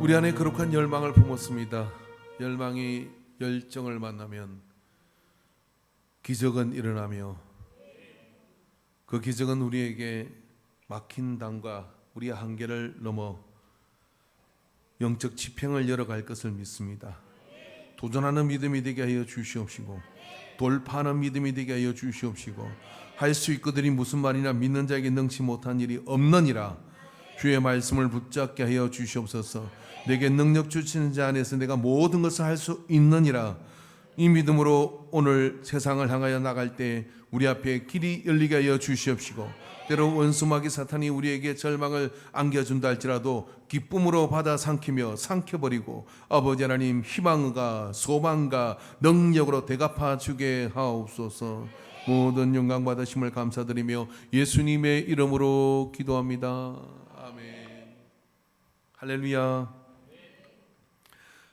우리 안에 거룩한 열망을 품었습니다. 열망이 열정을 만나면 기적은 일어나며 그 기적은 우리에게 막힌 담과 우리의 한계를 넘어 영적 지평을 열어갈 것을 믿습니다. 도전하는 믿음이 되게 하여 주시옵시고 돌파하는 믿음이 되게 하여 주시옵시고 할 수 있거든이 무슨 말이냐 믿는 자에게 능치 못한 일이 없느니라. 주의 말씀을 붙잡게 하여 주시옵소서. 내게 능력 주시는 자 안에서 내가 모든 것을 할 수 있느니라. 이 믿음으로 오늘 세상을 향하여 나갈 때 우리 앞에 길이 열리게 하여 주시옵시고 때로 원수마귀 사탄이 우리에게 절망을 안겨준다 할지라도 기쁨으로 받아 삼키며 삼켜버리고 아버지 하나님 희망과 소망과 능력으로 대갚아 주게 하옵소서. 모든 영광 받으심을 감사드리며 예수님의 이름으로 기도합니다. 아멘. 할렐루야.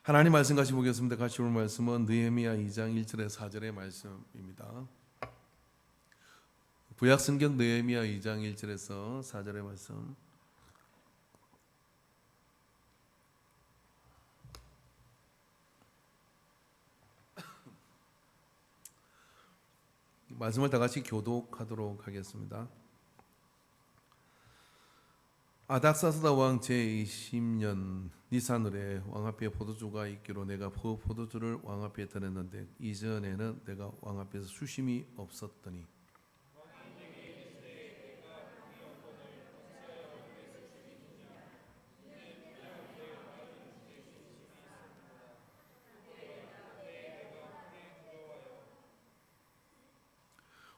하나님 말씀 같이 보겠습니다. 같이 볼 말씀은 느헤미야 2장 1절에 4절의 말씀입니다. 구약성경 느헤미야 2장 1절에서 4절의 말씀. 말씀을 다 같이 교독하도록 하겠습니다. 아닥사스다 왕 제20년 니산월에 왕 앞에 포도주가 있기로 내가 그 포도주를 왕 앞에 드렸는데 이전에는 내가 왕 앞에서 수심이 없었더니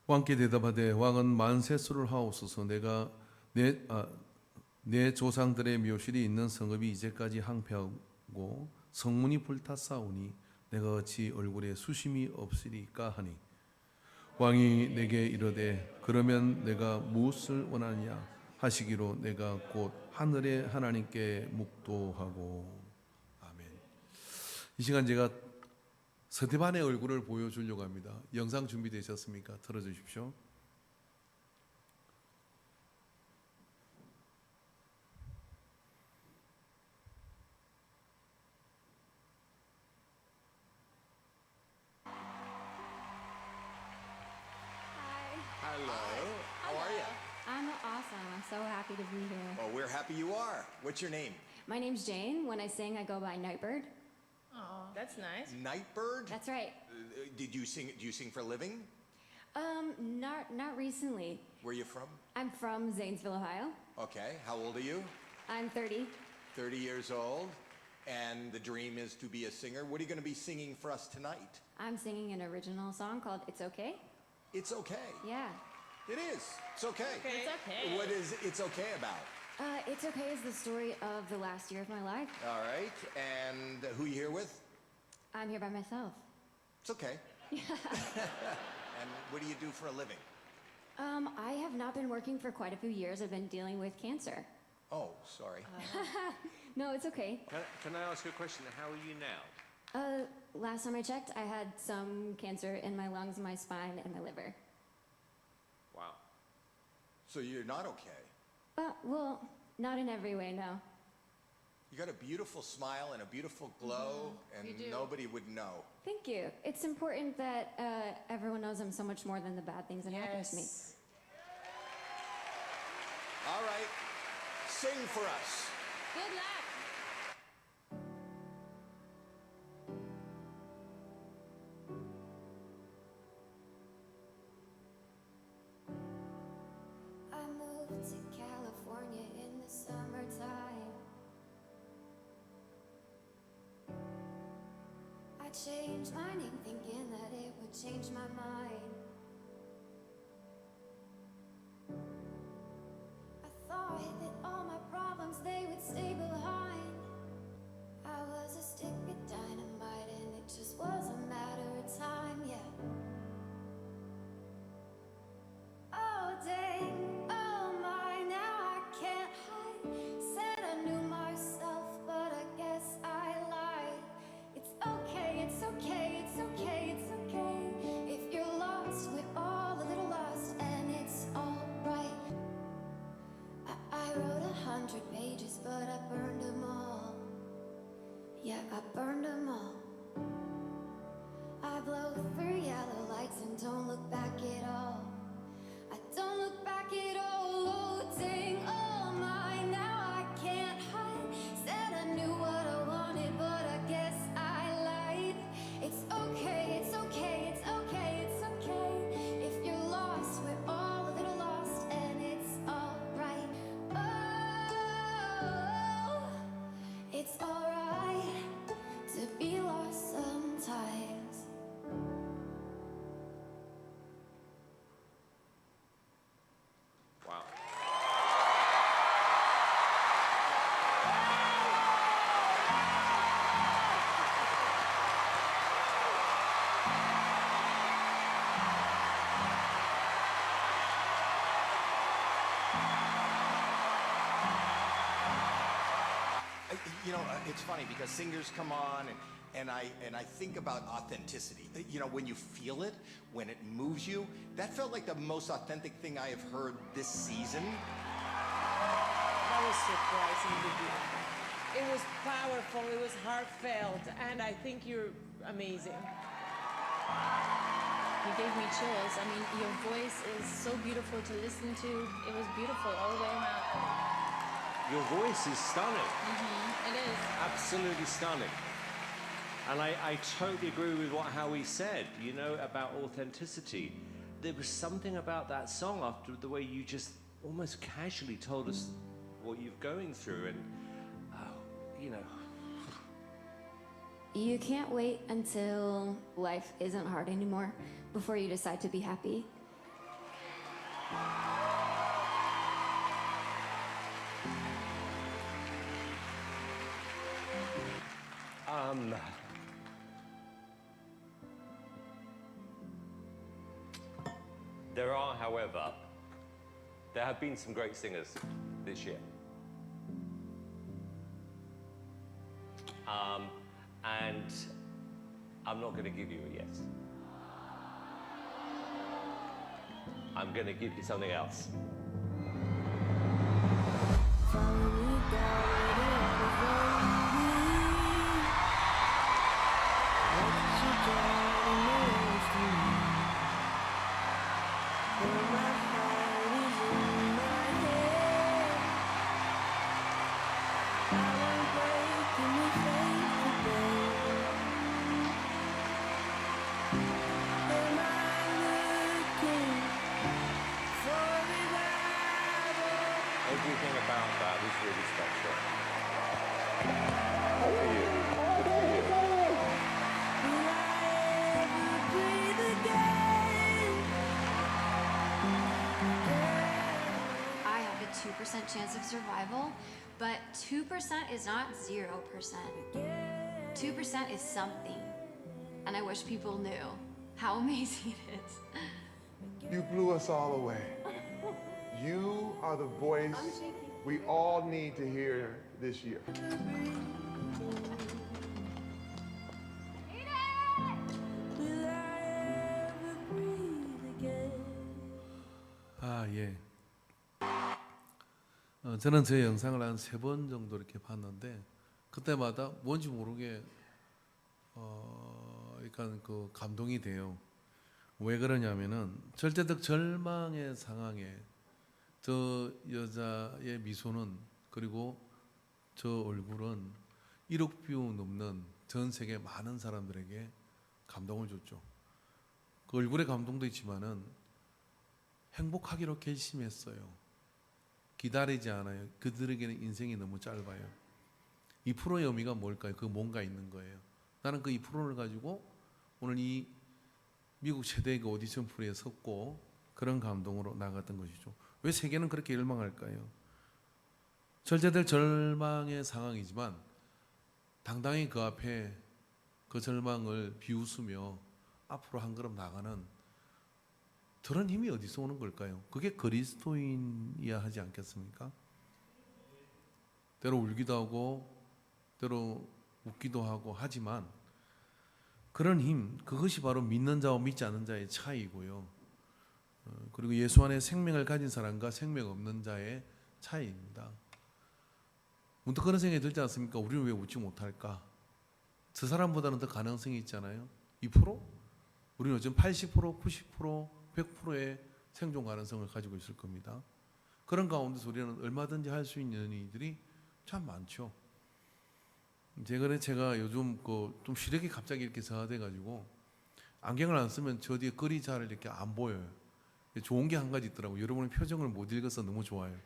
왕께 대답하되 왕은 만세수를 하옵소서. 내가 내 조상들의 묘실이 있는 성읍이 이제까지 항폐하고 성문이 불탔사오니 내가 어찌 얼굴에 수심이 없으리까 하니 왕이 내게 이르되 그러면 내가 무엇을 원하느냐 하시기로 내가 곧 하늘의 하나님께 묵도하고. 아멘. 이 시간 제가 스데반의 얼굴을 보여주려고 합니다. 영상 준비되셨습니까? 틀어주십시오. Hello. How are you? I'm awesome. I'm so happy to be here. Well, we're happy you are. What's your name? My name's Jane. When I sing, I go by Nightbird. Oh, that's nice. Nightbird? That's right. Did you sing? Do you sing for a living? Not recently. Where are you from? I'm from Zanesville, Ohio. Okay. How old are you? I'm 30. 30 years old. And the dream is to be a singer. What are you going to be singing for us tonight? I'm singing an original song called "It's Okay." It's okay. Yeah. It is. It's okay. It's okay. What is It's okay about? It's Okay is the story of the last year of my life. All right. And who you here with? I'm here by myself. It's okay. And what do you do for a living? I have not been working for quite a few years. I've been dealing with cancer. Oh, sorry. No, it's okay. Can I ask you a question? How are you now? Last time I checked, I had some cancer in my lungs, my spine, and my liver. Wow. So you're not okay. Well, not in every way, no. You got a beautiful smile and a beautiful glow, and You do. nobody would know. Thank you. It's important that everyone knows I'm so much more than the bad things that happen to me. All right, sing for us. Good luck. I moved to California in the summertime. I changed my name thinking that it would change my mind. I thought that all my problems they would stay behind. I was a stick of dynamite and it just was a matter of time, yeah. Oh dang, oh my, now I can't hide. Said I knew myself, but I guess I lied. It's okay, it's okay, it's okay, it's okay. If you're lost I burned them all. I blow through yellow lights and don't look back at all. I don't look back at all. Loading all mine. Now I can't hide. Said I knew what I wanted, but I guess I lied. It's okay, it's okay, it's okay, it's okay. If you're lost, we're all a little lost, and it's alright. Oh, it's alright to be lost sometimes. Wow. You know, it's funny because singers come on and I think about authenticity. You know, when you feel it, when it moves you, that felt like the most authentic thing I have heard this season. That was surprisingly good. It was powerful, it was heartfelt, and I think you're amazing. You gave me chills. I mean, your voice is so beautiful to listen to. It was beautiful all the way around. Your voice is stunning. It is. Absolutely stunning. And I totally agree with what Howie said, you know, about authenticity. There was something about that song after the way you just almost casually told us what you're going through and, you know. You can't wait until life isn't hard anymore before you decide to be happy. There are, however, there have been some great singers this year. And I'm not going to give you a yes. I'm going to give you something else. Everything about that was really special. Good for you. Good for you. I have a 2% chance of survival, but 2% is not 0%. 2% is something. And I wish people knew how amazing it is. You blew us all away. You are the voice we all need to hear this year. 아, 예. 저는 제 영상을 한 3번 정도 이렇게 봤는데 그때마다 뭔지 모르게 약간 그 감동이 돼요. 왜 그러냐면은 절대적 절망의 상황에 저 여자의 미소는 그리고 저 얼굴은 1억 뷰 넘는 전 세계 많은 사람들에게 감동을 줬죠. 그 얼굴에 감동도 있지만은 행복하기로 결심했어요. 기다리지 않아요. 그들에게는 인생이 너무 짧아요. 이 프로의 의미가 뭘까요? 그 뭔가 있는 거예요. 나는 그 이 프로를 가지고 오늘 이 미국 최대의 그 오디션 프로에 섰고 그런 감동으로 나갔던 것이죠. 왜 세계는 그렇게 열망할까요? 절대될 절망의 상황이지만 당당히 그 앞에 그 절망을 비웃으며 앞으로 한 걸음 나가는 저런 힘이 어디서 오는 걸까요? 그게 그리스도인이야 하지 않겠습니까? 때로 울기도 하고 때로 웃기도 하고 하지만 그런 힘, 그것이 바로 믿는 자와 믿지 않는 자의 차이고요. 그리고 예수 안에 생명을 가진 사람과 생명 없는 자의 차이입니다. 문득 그런 생각이 들지 않습니까? 우리는 왜 웃지 못할까? 저 사람보다는 더 가능성이 있잖아요. 2%? 우리는 요즘 80%, 90%, 100%의 생존 가능성을 가지고 있을 겁니다. 그런 가운데서 우리는 얼마든지 할 수 있는 일들이 참 많죠. 제가 요즘 좀 시력이 갑자기 이렇게 저하돼 가지고 안경을 안 쓰면 저 뒤에 글이 잘 이렇게 안 보여요. 좋은 게 한 가지 있더라고요. 여러분의 표정을 못 읽어서 너무 좋아요.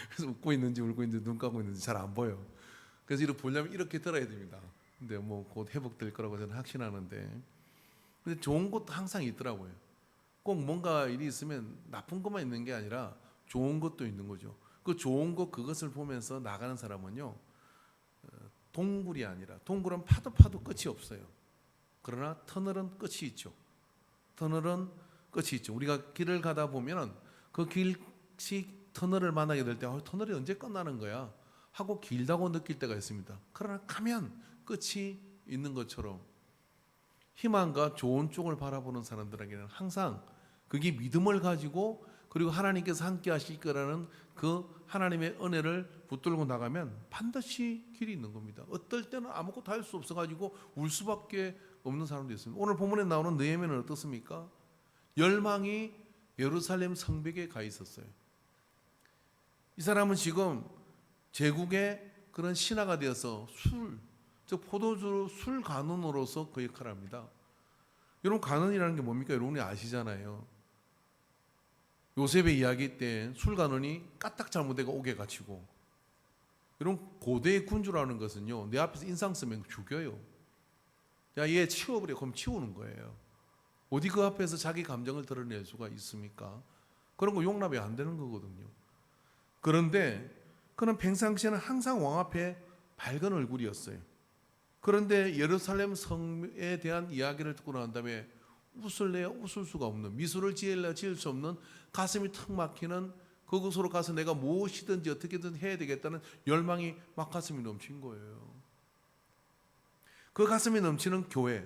그래서 웃고 있는지 울고 있는지 눈 감고 있는지 잘 안 보여. 그래서 이렇게 보려면 이렇게 들어야 됩니다. 근데 뭐 곧 회복될 거라고 저는 확신하는데, 근데 좋은 것도 항상 있더라고요. 꼭 뭔가 일이 있으면 나쁜 것만 있는 게 아니라 좋은 것도 있는 거죠. 그 좋은 것, 그것을 보면서 나가는 사람은요, 동굴이 아니라, 동굴은 파도 끝이 없어요. 그러나 터널은 끝이 있죠. 터널은 끝이 있죠. 우리가 길을 가다 보면 그 길이 터널을 만나게 될 때 터널이 언제 끝나는 거야 하고 길다고 느낄 때가 있습니다. 그러나 가면 끝이 있는 것처럼 희망과 좋은 쪽을 바라보는 사람들에게는 항상 그게 믿음을 가지고, 그리고 하나님께서 함께 하실 거라는 그 하나님의 은혜를 붙들고 나가면 반드시 길이 있는 겁니다. 어떨 때는 아무것도 할 수 없어가지고 울 수밖에 없는 사람도 있습니다. 오늘 본문에 나오는 느헤미야는 어떻습니까? 열망이 예루살렘 성벽에 가 있었어요. 이 사람은 지금 제국의 그런 신하가 되어서 즉 포도주 술 간원으로서 그 역할을 합니다. 여러분, 간원이라는 게 뭡니까? 여러분이 아시잖아요. 요셉의 이야기 때 술 간원이 까딱 잘못되고 옥에 갇히고, 여러분, 고대의 군주라는 것은요, 내 앞에서 인상 쓰면 죽여요. 야, 얘 치워버려. 그럼 치우는 거예요. 어디 그 앞에서 자기 감정을 드러낼 수가 있습니까? 그런 거 용납이 안 되는 거거든요. 그런데 그는 평상시에는 항상 왕 앞에 밝은 얼굴이었어요. 그런데 예루살렘 성에 대한 이야기를 듣고 난 다음에 웃을래야 웃을 수가 없는, 미소를 지을래야 지을 수 없는, 가슴이 턱 막히는, 그곳으로 가서 내가 무엇이든지 어떻게든 해야 되겠다는 열망이 막 가슴이 넘친 거예요. 그 가슴이 넘치는 교회,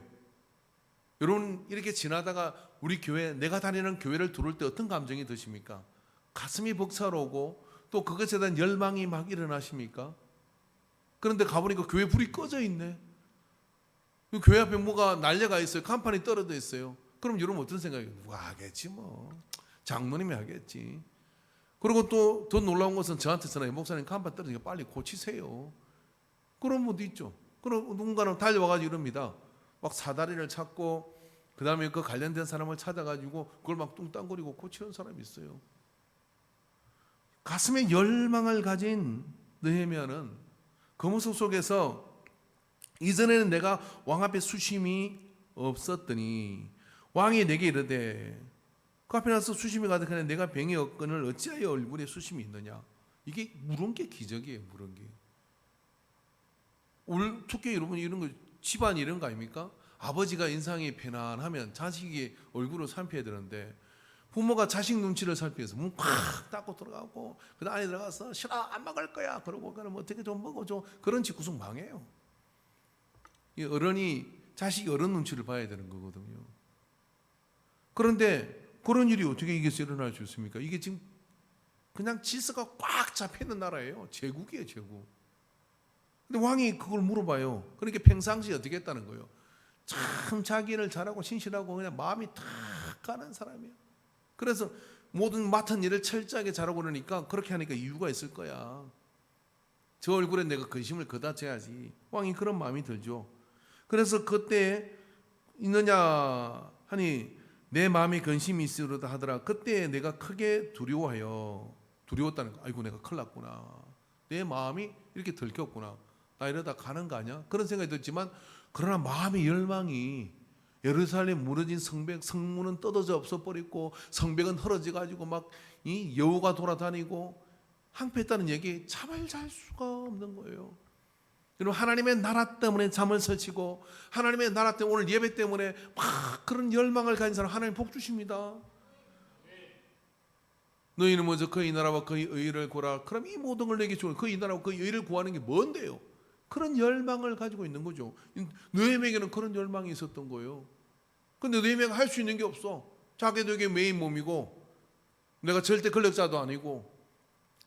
여러분 이렇게 지나다가 우리 교회, 내가 다니는 교회를 들을 때 어떤 감정이 드십니까? 가슴이 벅차오르고 또 그것에 대한 열망이 막 일어나십니까? 그런데 가보니까 교회 불이 꺼져 있네. 그 교회 앞에 뭐가 날려가 있어요. 간판이 떨어져 있어요. 그럼 여러분 어떤 생각이에요? 누가 하겠지 뭐. 장로님이 하겠지. 그리고 또 더 놀라운 것은 저한테 전화해. 목사님 간판 떨어지니까 빨리 고치세요. 그런 분도 있죠. 그럼 누군가는 달려와가지고 이럽니다. 막 사다리를 찾고 그 다음에 그 관련된 사람을 찾아가지고 그걸 막 뚱땅거리고 고치는 사람이 있어요. 가슴에 열망을 가진 느헤미야는 그 모습 속에서 이전에는 내가 왕 앞에 수심이 없었더니 왕이 내게 이르되 그 앞에 나서 수심이 가득하네 내가 병이 없거늘 어찌하여 얼굴에 수심이 있느냐. 이게 물은 게 기적이에요. 물은 게. 특히 여러분 이런 거 집안 이런 거 아닙니까? 아버지가 인상이 편안하면 자식이 얼굴을 살펴야 되는데 부모가 자식 눈치를 살피해서 문 콱 닫고 들어가고 그 안에 들어가서 싫어 안 먹을 거야 그러고 그럼 어떻게 좀 먹어줘. 그런 집구석 망해요. 이 어른이 자식이 어른 눈치를 봐야 되는 거거든요. 그런데 그런 일이 어떻게 이게 일어날 수 있습니까? 이게 지금 그냥 질서가 꽉 잡혀있는 나라예요. 제국이에요, 제국. 근데 왕이 그걸 물어봐요. 그러니까 평상시에 어떻게 했다는 거예요? 참 자기를 잘하고 신실하고 그냥 마음이 탁 가는 사람이야. 그래서 모든 맡은 일을 철저하게 잘하고 그러니까 그렇게 하니까 이유가 있을 거야. 저 얼굴에 내가 근심을 걷어줘야지. 왕이 그런 마음이 들죠. 그래서 그때 있느냐 하니 내 마음에 근심이 있으려다 하더라. 그때 내가 크게 두려웠다는 거. 아이고 내가 큰일 났구나. 내 마음이 이렇게 들켰구나. 나 이러다 가는 거 아니야? 그런 생각이 들지만 그러나 마음의 열망이 예루살렘 무너진 성벽, 성문은 뜯어져 없어버리고 성벽은 헐어져 가지고 막 이 여우가 돌아다니고 항폐했다는 얘기 잠을 잘 수가 없는 거예요. 여러분 하나님의 나라 때문에 잠을 설치고 하나님의 나라 때문에 오늘 예배 때문에 막 그런 열망을 가진 사람 하나님 복 주십니다. 너희는 먼저 그의 나라와 그의 의를 구하라. 그럼 이 모든 걸 내게 주는 그의 나라와 그의 의를 구하는 게 뭔데요? 그런 열망을 가지고 있는 거죠. 느헤미야에게는 그런 열망이 있었던 거예요. 근데 느헤미야가 할 수 있는 게 없어. 자기도 이게 메인 몸이고 내가 절대 권력자도 아니고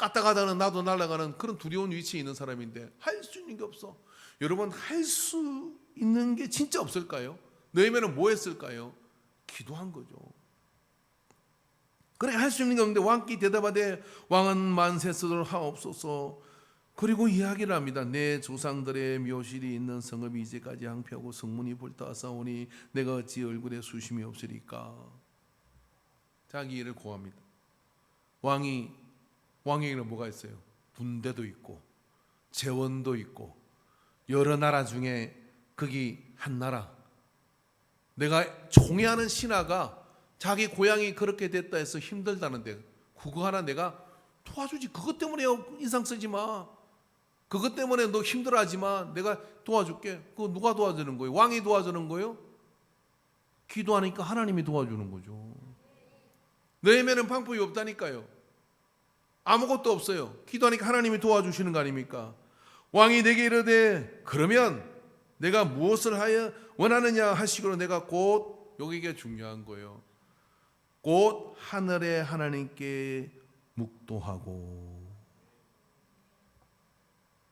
갔다 가다는 나도 날아가는 그런 두려운 위치에 있는 사람인데 할 수 있는 게 없어. 여러분, 할 수 있는 게 진짜 없을까요? 느헤미야는 뭐 했을까요? 기도한 거죠. 그래, 할 수 있는 게 없는데 왕께 대답하되 왕은 만세 쓰도록 하옵소서. 그리고 이야기를 합니다. 내 조상들의 묘실이 있는 성읍이 이제까지 항폐하고 성문이 불타사오니 내가 어찌 얼굴에 수심이 없으리까. 자기 일을 고합니다. 왕에게는 뭐가 있어요? 군대도 있고 재원도 있고 여러 나라 중에 거기 한 나라, 내가 총애하는 신하가 자기 고향이 그렇게 됐다 해서 힘들다는데 그거 하나 내가 도와주지. 그것 때문에 인상 쓰지 마. 그것 때문에 너 힘들어하지 마. 내가 도와줄게. 그거 누가 도와주는 거예요? 왕이 도와주는 거예요? 기도하니까 하나님이 도와주는 거죠. 느헤미야는 방법이 없다니까요. 아무것도 없어요. 기도하니까 하나님이 도와주시는 거 아닙니까? 왕이 내게 이르되 그러면 내가 무엇을 하여 원하느냐 하시기로 내가 곧, 여기가 중요한 거예요. 곧 하늘의 하나님께 묵도하고.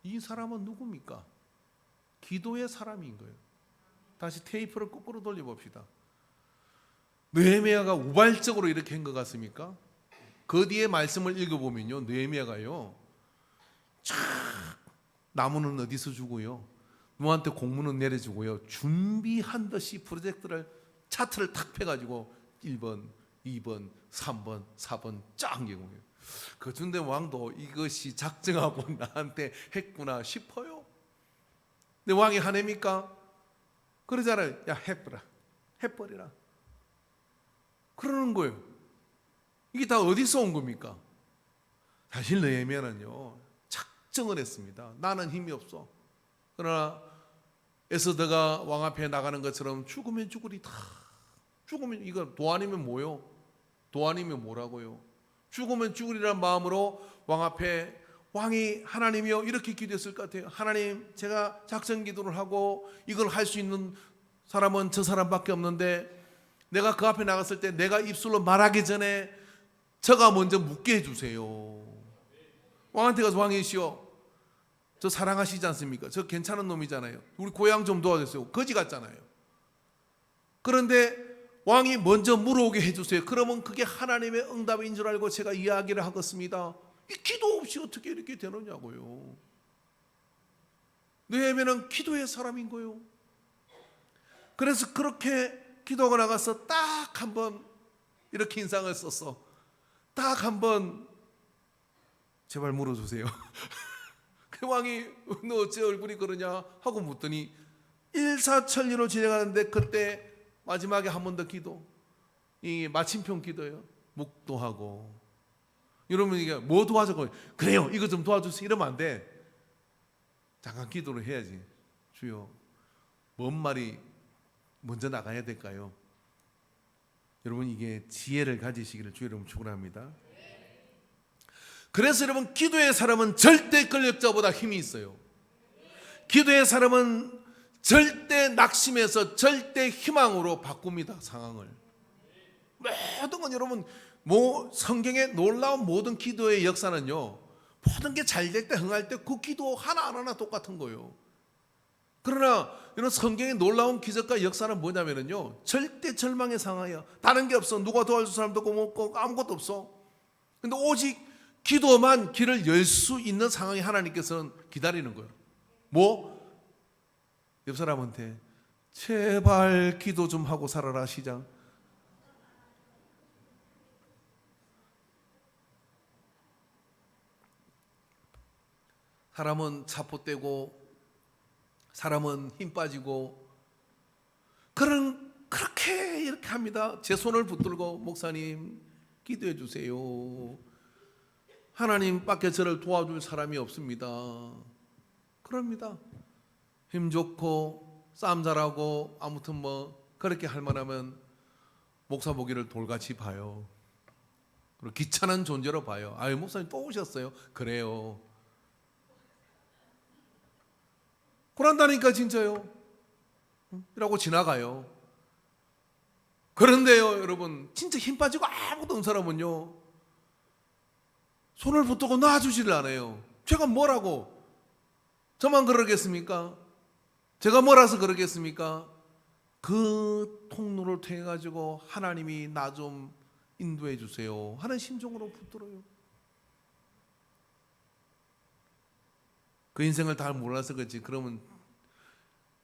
이 사람은 누굽니까? 기도의 사람인 거예요. 다시 테이프를 거꾸로 돌려봅시다. 느헤미야가 우발적으로 이렇게 한 것 같습니까? 그 뒤에 말씀을 읽어보면요, 느헤미야가요, 쫙 나무는 어디서 주고요, 누구한테 공문은 내려주고요, 준비한 듯이 프로젝트를, 차트를 탁 펴가지고 1번, 2번, 3번, 4번 쫙 얘기해요. 그 준대 왕도 이것이 작정하고 나한테 했구나 싶어요. 근데 왕이 하냅니까? 그러잖아요. 야, 해버리라. 그러는 거예요. 이게 다 어디서 온 겁니까? 사실 느헤미야는요, 작정을 했습니다. 나는 힘이 없어. 그러나 에스더가 왕 앞에 나가는 것처럼 죽으면 죽으리. 다 죽으면, 이거 도 아니면 뭐요? 도 아니면 뭐라고요? 죽으면 죽으리란 마음으로 왕 앞에, 왕이 하나님이요 이렇게 기도했을 것 같아요. 하나님, 제가 작전 기도를 하고 이걸 할 수 있는 사람은 저 사람밖에 없는데 내가 그 앞에 나갔을 때 내가 입술로 말하기 전에 저가 먼저 묻게 해주세요. 왕한테 가서 왕이시여, 저 사랑하시지 않습니까? 저 괜찮은 놈이잖아요. 우리 고향 좀 도와주세요. 거지 같잖아요. 그런데 왕이 먼저 물어오게 해주세요. 그러면 그게 하나님의 응답인 줄 알고 제가 이야기를 하겠습니다. 이 기도 없이 어떻게 이렇게 되느냐고요. 느헤미야는 기도의 사람인 거예요. 그래서 그렇게 기도가 나가서 딱 한 번 이렇게 인상을 썼어. 딱 한 번 제발 물어주세요. 그 왕이 너 어째 얼굴이 그러냐 하고 묻더니 일사천리로 진행하는데 그때 마지막에 한 번 더 기도, 이 마침표 기도예요. 묵도하고. 여러분, 이게 뭐 도와줘? 그래요, 이거 좀 도와주세요. 이러면 안 돼. 잠깐 기도를 해야지. 주여, 뭔 말이 먼저 나가야 될까요? 여러분, 이게 지혜를 가지시기를 주의 이름으로 축원합니다. 그래서 여러분, 기도의 사람은 절대 권력자보다 힘이 있어요. 기도의 사람은 절대 낙심해서 절대 희망으로 바꿉니다. 상황을. 모든 건 여러분, 성경의 놀라운 모든 기도의 역사는요, 모든 게 잘 될 때, 흥할 때 그 기도 하나하나 똑같은 거예요. 그러나 이런 성경의 놀라운 기적과 역사는 뭐냐면요, 절대 절망의 상황이에요. 다른 게 없어. 누가 도와줄 사람도 없고 아무것도 없어. 근데 오직 기도만 길을 열 수 있는 상황이 하나님께서는 기다리는 거예요. 뭐? 옆 사람한테 제발 기도 좀 하고 살아라 시장. 사람은 자포떼고 사람은 힘 빠지고 그렇게 이렇게 합니다. 제 손을 붙들고 목사님 기도해 주세요. 하나님밖에 저를 도와줄 사람이 없습니다. 그럽니다. 힘 좋고 싸움 잘하고 아무튼 뭐 그렇게 할 만하면 목사 보기를 돌같이 봐요. 그리고 귀찮은 존재로 봐요. 아유, 목사님 또 오셨어요? 그래요. 그런다니까 진짜요. 이라고 지나가요. 그런데요, 여러분, 진짜 힘 빠지고 아무것도 없는 사람은요, 손을 붙들고 놔주지를 않아요. 제가 뭐라고? 저만 그러겠습니까? 제가 뭐라서 그러겠습니까? 그 통로를 통해 가지고 하나님이 나 좀 인도해 주세요 하는 심정으로 붙들어요. 그 인생을 다 몰라서 그렇지. 그러면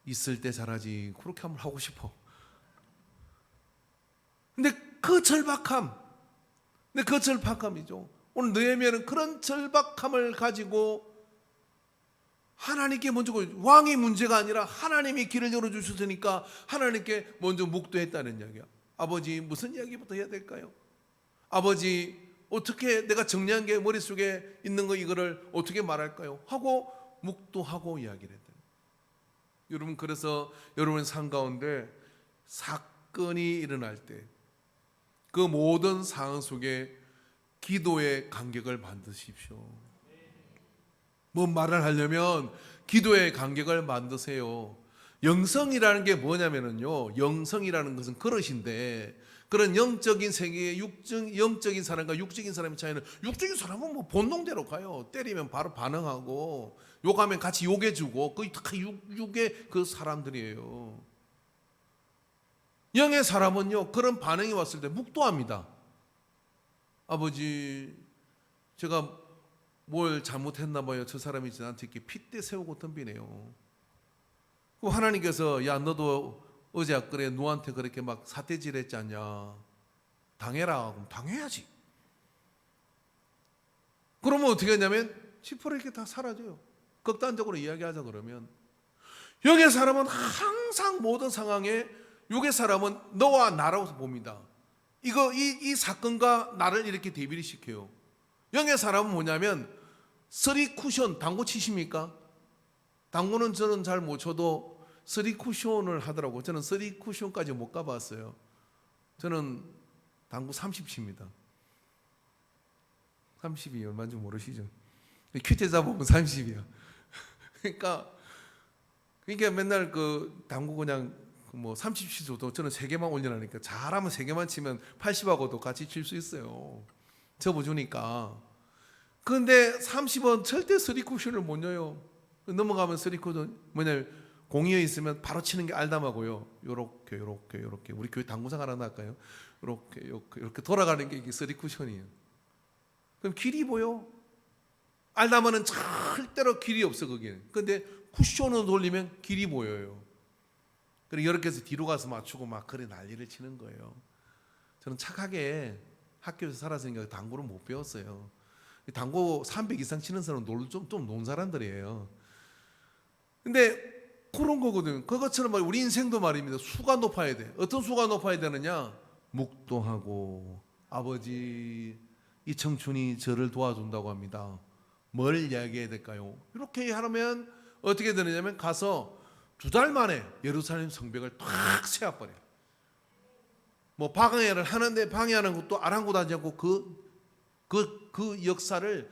있을 때 잘하지. 그렇게 한번 하고 싶어. 근데 그 절박함이죠. 오늘 느헤미야는 그런 절박함을 가지고 하나님께 먼저, 왕이 문제가 아니라 하나님이 길을 열어주셨으니까 하나님께 먼저 묵도했다는 이야기야. 아버지, 무슨 이야기부터 해야 될까요? 아버지, 어떻게 내가 정리한 게 머릿속에 있는 거 이거를 어떻게 말할까요? 하고 묵도하고 이야기를 했다. 여러분, 그래서 여러분의 삶 가운데 사건이 일어날 때 그 모든 상황 속에 기도의 간격을 만드십시오. 뭐 말을 하려면 기도의 간격을 만드세요. 영성이라는 게 뭐냐면요, 영성이라는 것은 그릇인데, 그런 영적인 세계의 영적인 사람과 육적인 사람의 차이는, 육적인 사람은 뭐 본능대로 가요. 때리면 바로 반응하고, 욕하면 같이 욕해주고, 그게 다 육의 그 사람들이에요. 영의 사람은요, 그런 반응이 왔을 때 묵도합니다. 아버지, 제가 뭘 잘못했나 봐요. 저 사람이 나한테 이렇게 핏대 세우고 덤비네요. 그럼 하나님께서, 야, 너도 어제 그래 누구한테 그렇게 막 사태질 했지 않냐? 당해라. 그럼 당해야지. 그러면 어떻게 하냐면 10% 이렇게 다 사라져요. 극단적으로 이야기하자 그러면, 영의 사람은 항상 모든 상황에, 육의 사람은 너와 나라고 봅니다. 이 사건과 나를 이렇게 대비를 시켜요. 영의 사람은 뭐냐면, 쓰리 쿠션, 당구 치십니까? 당구는 저는 잘 못 쳐도 쓰리 쿠션을 하더라고. 저는 쓰리 쿠션까지 못 가봤어요. 저는 당구 30 칩니다. 30이 얼마인지 모르시죠? 퀴즈 잡으면 30이야. 그러니까 맨날 그 당구 그냥 뭐 30 치줘도 저는 3개만 올려놓으니까, 잘하면 3개만 치면 80하고도 같이 칠 수 있어요. 접어주니까. 그런데 30은 절대 쓰리 쿠션을 못 넣어요. 넘어가면 쓰리 쿠션 뭐냐면, 공이어 있으면 바로 치는 게 알담하고요. 요렇게 우리 교회 당구장 하나 놨을까요? 요렇게 돌아가는 게 이게 쓰리 쿠션이에요. 그럼 길이 보여? 알담하는 절대로 길이 없어 거기는. 근데 쿠션으로 돌리면 길이 보여요. 그리고 이렇게 해서 뒤로 가서 맞추고 막 그래 난리를 치는 거예요. 저는 착하게 학교에서 살았으니까 당구를 못 배웠어요. 당구 300 이상 치는 사람은 좀 논 사람들이에요. 근데 그런 거거든요. 그것처럼 우리 인생도 말입니다. 수가 높아야 돼. 어떤 수가 높아야 되느냐? 묵도하고, 아버지, 이 청춘이 저를 도와준다고 합니다. 뭘 이야기해야 될까요? 이렇게 하면 어떻게 되느냐면, 가서 2달 만에 예루살렘 성벽을 탁 세워버려요. 뭐 방해를 하는데 방해하는 것도 아랑곳하지 않고 그 역사를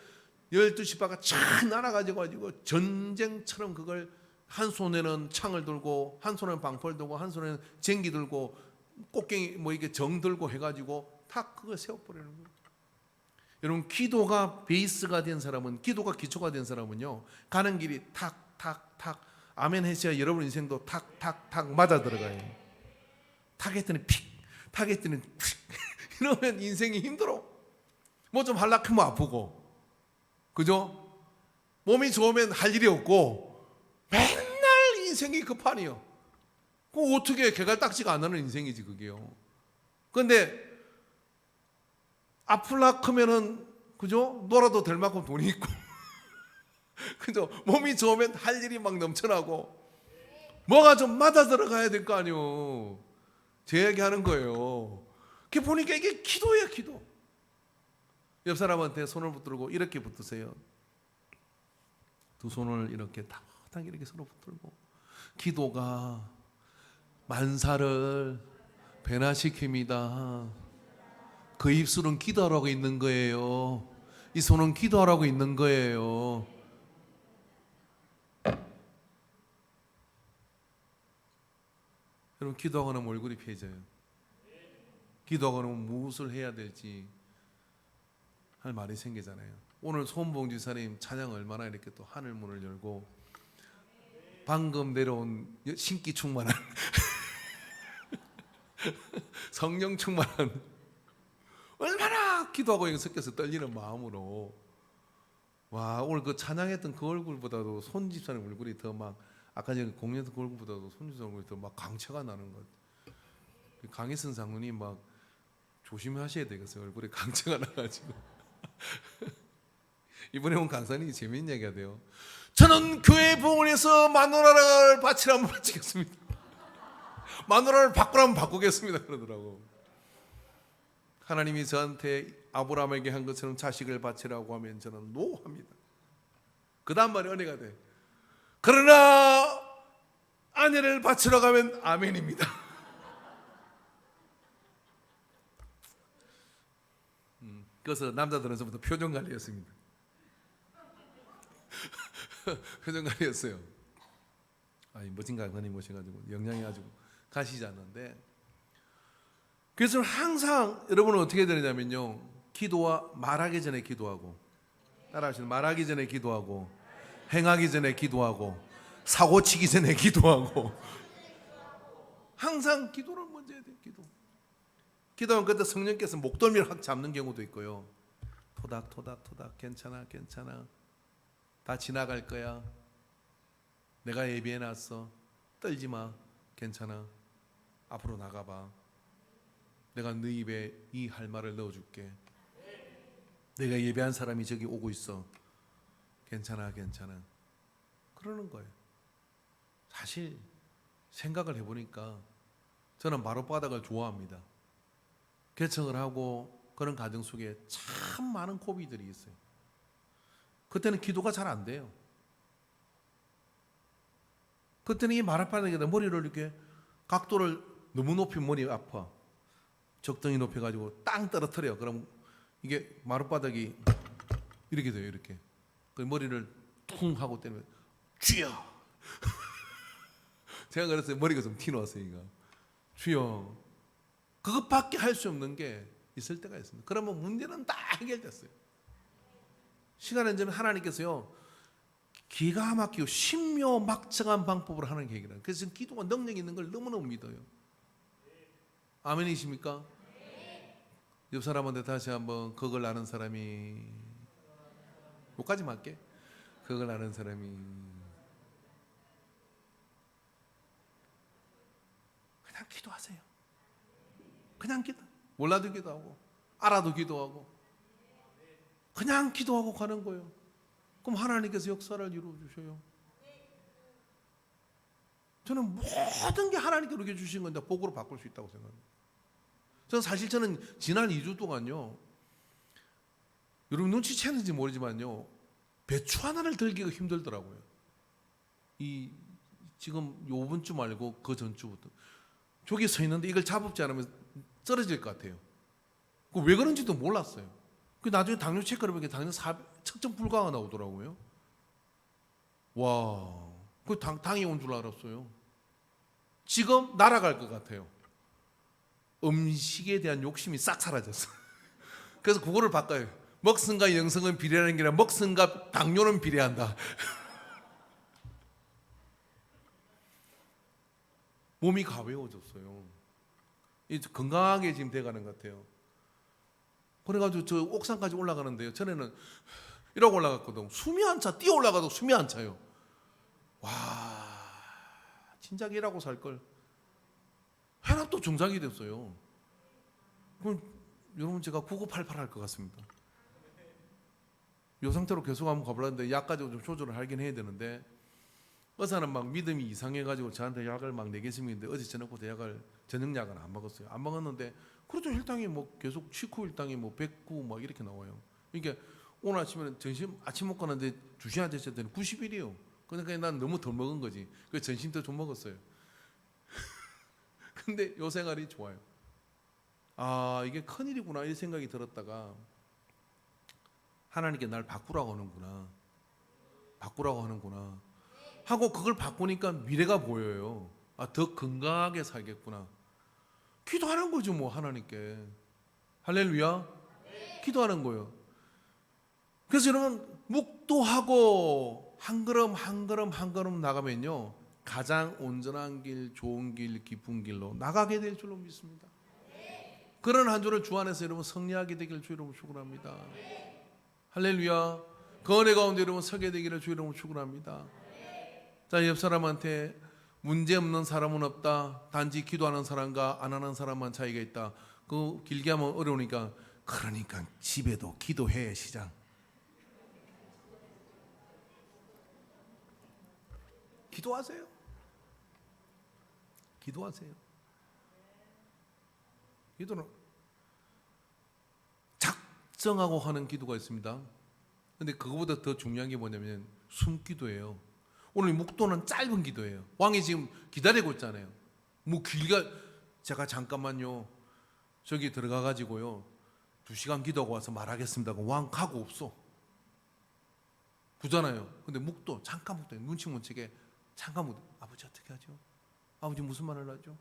12시바가 쫙 날아가지고 전쟁처럼 그걸, 한 손에는 창을 들고, 한 손에는 방패를 들고, 한 손에는 쟁기 들고, 꽃갱이 뭐 이게 정 들고 해가지고 탁 그걸 세워버리는 거예요. 여러분, 기도가 베이스가 된 사람은, 기도가 기초가 된 사람은요, 가는 길이 탁탁탁, 아멘 해셔야 여러분 인생도 탁탁탁 맞아 들어가요. 탁 했더니 픽, 탁 했더니 픽 이러면 인생이 힘들어. 뭐 좀 할락하면 아프고, 그죠? 몸이 좋으면 할 일이 없고, 맨날 인생이 급하니요. 그 어떻게 개갈딱지가 안 나는 인생이지 그게요. 그런데 아플락하면은, 그죠? 놀아도 될 만큼 돈이 있고 그죠? 몸이 좋으면 할 일이 막 넘쳐나고, 뭐가 좀 맞아 들어가야 될 거 아니에요. 제 얘기하는 거예요. 그게 보니까 이게 기도예요, 기도. 옆 사람한테 손을 붙들고 이렇게 붙으세요. 두 손을 이렇게 따뜻하게 이렇게 서로 붙들고, 기도가 만사를 변화시킵니다. 그 입술은 기도하라고 있는 거예요. 이 손은 기도하라고 있는 거예요. 여러분, 기도하고 나면 얼굴이 피해져요. 기도하고 나면 무엇을 해야 될지 할 말이 생기잖아요. 오늘 손봉 지사님 찬양 얼마나 이렇게 또 하늘 문을 열고 방금 내려온 신기 충만한 성령 충만한 얼마나 기도하고 여기 섞여서 떨리는 마음으로 와 오늘 그 찬양했던 그 얼굴보다도 손 집사님 얼굴이 더 막 아까 전에 공연했던 그 얼굴보다도 손 집사님 얼굴이 더 막 강체가 나는 것. 강희선 장로님 막 조심하셔야 되겠어요. 얼굴에 강체가 나가지고 이번에 온 강사님이 재미있는 얘기가 돼요. 저는 교회 봉헌에서 마누라를 바치라면 바치겠습니다. 마누라를 바꾸라면 바꾸겠습니다. 그러더라고. 하나님이 저한테 아브라함에게 한 것처럼 자식을 바치라고 하면 저는 노합니다. 그 다음 말이 은혜가 돼. 그러나 아내를 바치러 가면 아멘입니다. 그래서 남자들은 전부터 표정 관리였습니다. 표정 관리였어요. 아니 멋진 강사님 모셔가지고 영향이 아주 가시지 않는데 그래서 항상 여러분은 어떻게 되느냐면요 기도와 말하기 전에 기도하고 따라하시는 말하기 전에 기도하고 행하기 전에 기도하고 사고치기 전에 기도하고 항상 기도를 먼저 해야 돼요. 기도하면 그때 성령께서 목덜미를 확 잡는 경우도 있고요. 토닥토닥 괜찮아 다 지나갈 거야. 내가 예비해놨어. 떨지 마. 괜찮아. 앞으로 나가봐. 내가 네 입에 이 할 말을 넣어줄게. 내가 예배한 사람이 저기 오고 있어. 괜찮아. 그러는 거예요. 사실 생각을 해보니까 저는 마룻바닥을 좋아합니다. 개척을 하고 그런 가정 속에 참 많은 고비들이 있어요. 그때는 기도가 잘 안 돼요. 그때는 이 마룻바닥에다 머리를 이렇게 각도를 너무 높이면 머리 아파. 적당히 높여가지고 땅 떨어뜨려. 그럼 이게 마룻바닥이 이렇게 돼요. 이렇게. 그 머리를 퉁 하고 때리면 주여. 제가 그랬어요. 머리가 좀 튀어나왔어요. 주여. 그것밖에 할 수 없는 게 있을 때가 있습니다. 그러면 문제는 다 해결됐어요. 시간은 좀 하나님께서요 기가 막히고 신묘막정한 방법으로 하는 계획이라. 그래서 기도가 능력 있는 걸 너무너무 믿어요. 아멘이십니까? 옆 사람한테 다시 한번 그걸 아는 사람이 여기까지 맞게 그걸 아는 사람이 그냥 기도하세요. 그냥 기도. 몰라도 기도하고 알아도 기도하고 그냥 기도하고 가는 거예요. 그럼 하나님께서 역사를 이루어 주셔요. 저는 모든 게 하나님께로 주신 건데 복으로 바꿀 수 있다고 생각합니다. 저는 지난 2주 동안요. 여러분 눈치채는지 모르지만요. 배추 하나를 들기가 힘들더라고요. 지금 요번 주 말고 그 전주부터 저기 서 있는데 이걸 잡지 않으면 쓰러질 것 같아요. 왜 그런지도 몰랐어요. 나중에 당뇨 체크를 해보니까 당뇨 측정 불가가 나오더라고요. 와, 그 당이 온 줄 알았어요. 지금 날아갈 것 같아요. 음식에 대한 욕심이 싹 사라졌어. 그래서 그거를 바꿔요. 먹성과 영성은 비례하는 게 아니라 먹성과 당뇨는 비례한다. 몸이 가벼워졌어요. 건강하게 지금 돼가는 것 같아요. 그래가지고 저 옥상까지 올라가는데요. 전에는 이러고 올라갔거든. 숨이 안 차. 뛰어 올라가도 숨이 안 차요. 와, 진작 일하고 살 걸. 해나 또 중상이 됐어요. 그럼 여러분 제가 9988 할 것 같습니다. 이 상태로 계속 한번 가보려는데 약 가지고 좀 조절을 하긴 해야 되는데 의사는 막 믿음이 이상해가지고 저한테 약을 막 내겠습니다. 어제 저녁부터 저녁약을 안 먹었어요. 안 먹었는데 그렇죠. 혈당이 뭐 계속 식후 혈당이 뭐 109 막 이렇게 나와요. 이게 오늘 아침에는 아침 먹고 나는데 2시간 됐을 때는 91이에요. 그러니까 난 너무 덜 먹은 거지. 그래서 점심도 좀 먹었어요. 근데 요 생활이 좋아요. 아, 이게 큰일이구나 이 생각이 들었다가 하나님께 날 바꾸라고 하는구나 하고 그걸 바꾸니까 미래가 보여요. 아, 더 건강하게 살겠구나. 기도하는 거죠 뭐 하나님께. 할렐루야. 기도하는 거예요. 그래서 여러분 묵도하고 한 걸음 한 걸음 한 걸음 나가면요 가장 온전한 길, 좋은 길, 깊은 길로 나가게 될 줄로 믿습니다. 그런 한 주를 주 안에서 여러분 승리하게 되기를 주 이름으로 축원합니다. 할렐루야. 그 은혜 가운데 여러분 서게 되기를 주 이름으로 축원합니다. 자, 옆 사람한테 문제 없는 사람은 없다. 단지 기도하는 사람과 안 하는 사람만 차이가 있다. 그 길게 하면 어려우니까 그러니까 집에도 기도해 시장. 기도하세요. 기도하세요. 기도는 작정하고 하는 기도가 있습니다. 근데 그거보다 더 중요한 게 뭐냐면 숨기도예요. 오늘 묵도는 짧은 기도예요. 왕이 지금 기다리고 있잖아요. 뭐 길가 제가 잠깐만요 저기 들어가 가지고요 2시간 기도하고 와서 말하겠습니다. 왕 가고 없어. 부잖아요. 근데 묵도 잠깐 묵도 눈치 못 채게 잠깐 묵도. 아버지 어떻게 하죠? 아버지 무슨 말을 하죠?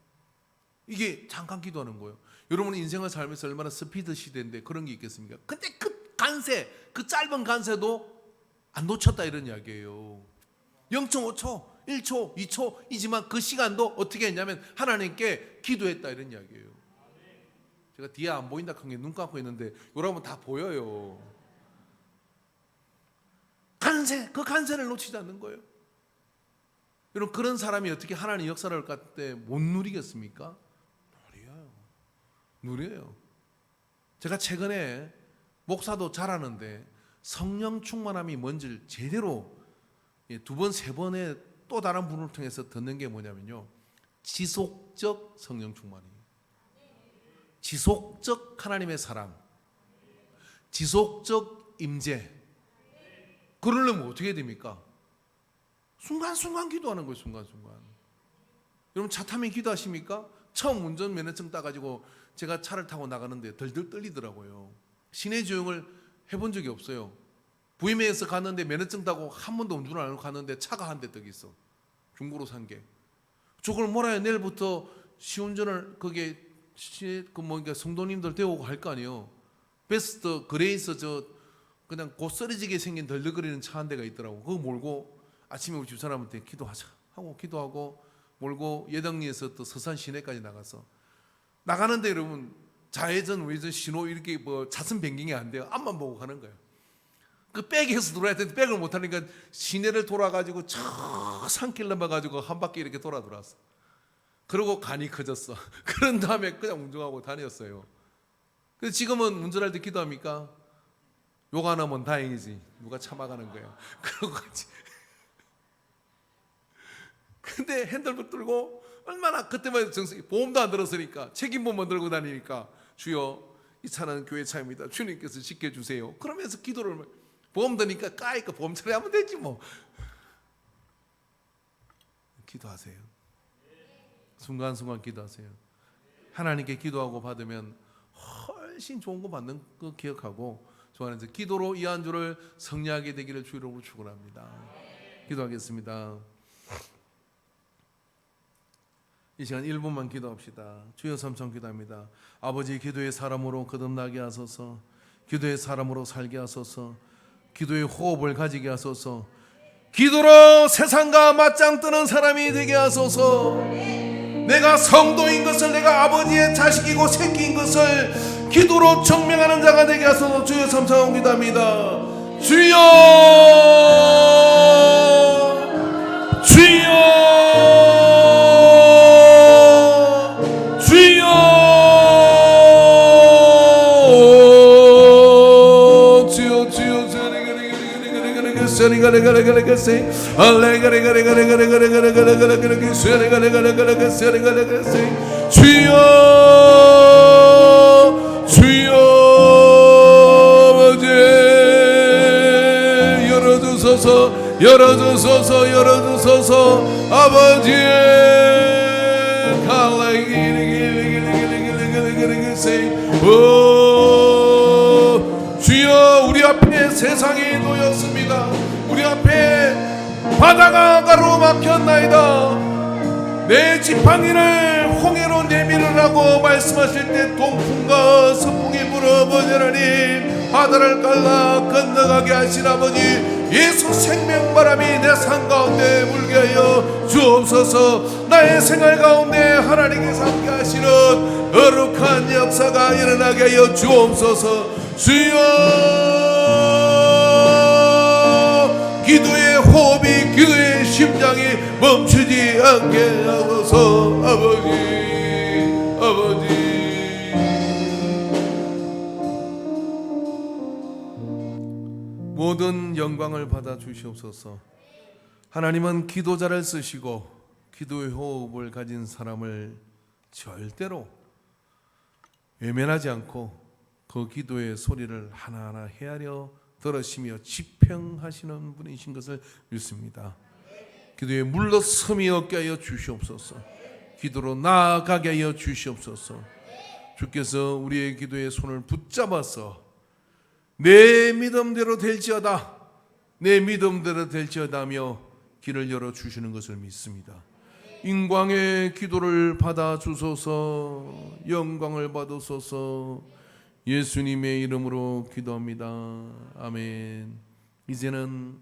이게 잠깐 기도하는 거예요. 여러분 인생을 살면서 얼마나 스피드 시대인데 그런 게 있겠습니까? 근데 그 간세, 그 짧은 간세도 안 놓쳤다 이런 이야기예요. 0.5초, 1초, 2초이지만 그 시간도 어떻게 했냐면 하나님께 기도했다 이런 이야기예요. 제가 뒤에 안 보인다 한 게 눈 감고 있는데 여러분 다 보여요. 간세, 그 간세를 놓치지 않는 거예요. 여러분 그런 사람이 어떻게 하나님 역사를 할 때 못 누리겠습니까? 누려요. 제가 최근에 목사도 잘하는데 성령 충만함이 뭔지를 제대로 2번, 3번에 또 다른 분을 통해서 듣는 게 뭐냐면요 지속적 성령 충만이에요. 지속적 하나님의 사랑, 지속적 임재. 그러려면 어떻게 됩니까? 순간순간 기도하는 거예요. 순간순간. 여러분 차 타면 기도하십니까? 처음 운전면허증 따가지고 제가 차를 타고 나가는데 덜덜 떨리더라고요. 시내 주행을 해본 적이 없어요. 부임회에서 갔는데 면허증 따고 한 번도 운전을 안 하고 갔는데 차가 한 대 떡 있어. 중고로 산 게. 저걸 몰아야 내일부터 시운전을 그게 성도님들 데우고 할 거 아니에요. 베스트 그레이스 저 그냥 곧 쓰러지게 생긴 덜덜거리는 차 한 대가 있더라고. 그거 몰고 아침에 우리 집사람한테 기도하자 하고 기도하고 몰고 예당리에서 또 서산 시내까지 나가서 나가는데 여러분 좌회전 우회전 신호 이렇게 뭐 차선 변경이 안 돼요. 앞만 보고 가는 거예요. 그 백에서 돌아야 되는데 백을 못 하니까 시내를 돌아가지고 저 산길 넘어가지고 한 바퀴 이렇게 돌아들어왔어. 그러고 간이 커졌어. 그런 다음에 그냥 운전하고 다녔어요. 그래서 지금은 운전할 때 기도합니까? 욕 안 하면 다행이지. 누가 참아가는 거예요. 그러고 같이. 근데 핸들을 들고 얼마나 그때만 보험도 안 들었으니까 책임보험만 들고 다니니까 주여 이 차는 교회 차입니다. 주님께서 지켜주세요. 그러면서 기도를 보험 드니까 까이까 보험 처리하면 되지 뭐. 기도하세요. 순간순간 기도하세요. 하나님께 기도하고 받으면 훨씬 좋은 거 받는 거 기억하고 좋아하는 기도로 이 한 주를 승리하게 되기를 주 이름으로 축원합니다. 기도하겠습니다. 이 시간 1분만 기도합시다. 주여 삼천 기도합니다. 아버지 기도의 사람으로 거듭나게 하소서. 기도의 사람으로 살게 하소서. 기도의 호흡을 가지게 하소서. 기도로 세상과 맞짱 뜨는 사람이 되게 하소서. 내가 성도인 것을 내가 아버지의 자식이고 새끼인 것을 기도로 증명하는 자가 되게 하소서. 주여 삼천 기도합니다. 주여 주여 주여 주여 아버지 열어주소서 열어주소서 열어주소서 아버지 주여 우리 앞에 세상이 놓였습니다. 우리 앞에 바다가 가로막혔나이다. 내 지팡이를 홍해로 내밀으라고 말씀하실 때 동풍과 서풍이 불어버리니 바다를 갈라 건너가게 하신 아버지, 예수 생명바람이 내 삶 가운데 불게 하여 주옵소서. 나의 생활 가운데 하나님께서 함께 하시는 거룩한 역사가 일어나게 하여 주옵소서. 주여, 기도의 호흡이, 기도의 심장이 멈추지 않게 하소서. 아버지 모든 영광을 받아 주시옵소서. 하나님은 기도자를 쓰시고 기도의 호흡을 가진 사람을 절대로 외면하지 않고 그 기도의 소리를 하나하나 헤아려 들으시며 지평하시는 분이신 것을 믿습니다. 기도에 물러섬이 없게 하여 주시옵소서. 기도로 나아가게 하여 주시옵소서. 주께서 우리의 기도의 손을 붙잡아서 내 믿음대로 될지어다, 내 믿음대로 될지어다며 길을 열어주시는 것을 믿습니다. 인광의 기도를 받아 주소서. 영광을 받으소서. 예수님의 이름으로 기도합니다. 아멘. 이제는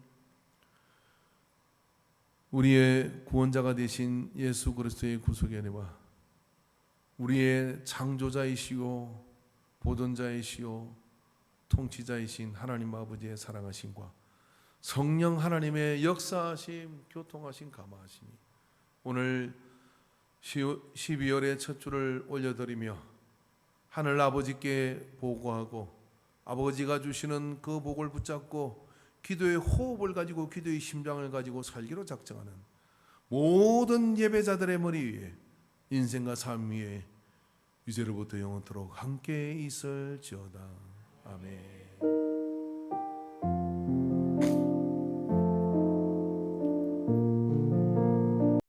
우리의 구원자가 되신 예수 그리스도의 구속의 은혜와 우리의 창조자이시오 보존자이시오 통치자이신 하나님 아버지의 사랑하심과 성령 하나님의 역사하심, 교통하심, 감화하심이 오늘 12월의 첫 주를 올려드리며 하늘 아버지께 보고하고 아버지가 주시는 그 복을 붙잡고 기도의 호흡을 가지고 기도의 심장을 가지고 살기로 작정하는 모든 예배자들의 머리 위에 인생과 삶 위에 이제로부터 영원토록 함께 있을지어다. 아멘.